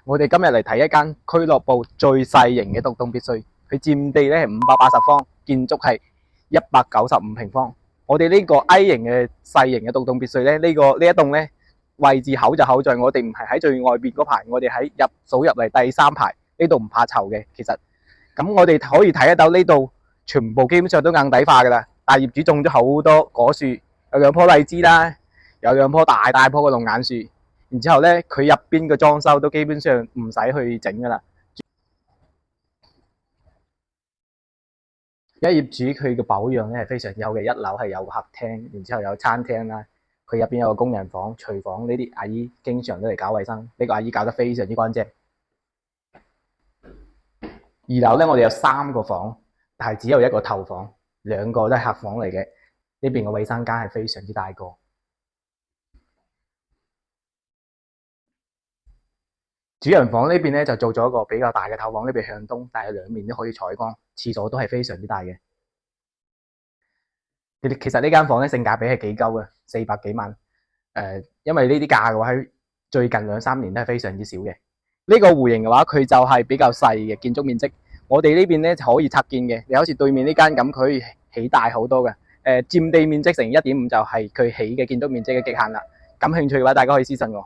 我哋今日嚟睇一間俱樂部最細型嘅獨棟別墅，佢佔地咧係580方，建築係195平方。我哋呢個 A 型嘅細型嘅獨棟別墅咧，呢一棟咧位置好就好在我哋唔係喺最外邊嗰排，我哋喺數入嚟第3排，呢度唔怕嘈嘅。其實咁我哋可以睇得到呢度全部基本上都硬底化噶啦，大業主種咗好多果樹，有2棵荔枝啦，有2棵大棵嘅龍眼樹。然之後咧，佢入邊嘅裝修都基本上唔使去整噶啦。而家業主佢嘅保養咧係非常之好嘅，一樓係有客廳，然之後有餐廳啦，佢入邊有個工人房、廚房，呢啲阿姨經常都嚟搞衛生，呢個阿姨搞得非常之乾淨。2樓咧，我哋有3個房，但係只有1個頭房，2個都係客房嚟嘅。呢邊嘅衛生間係非常之大個。主人房呢邊咧就做咗一個比較大嘅頭房，呢邊向東，但係兩面都可以採光，廁所都係非常之大嘅。其實呢間房咧性價比係幾高嘅，400幾萬。因為呢啲價嘅話喺最近2-3年都係非常之少嘅。呢個戶型嘅話，佢就係比較細嘅建築面積。我哋呢邊咧就可以拆建嘅，你好似對面呢間咁，佢起大好多嘅。佔地面積乘1.5就係佢起嘅建築面積嘅極限啦。感興趣嘅話，大家可以私信我。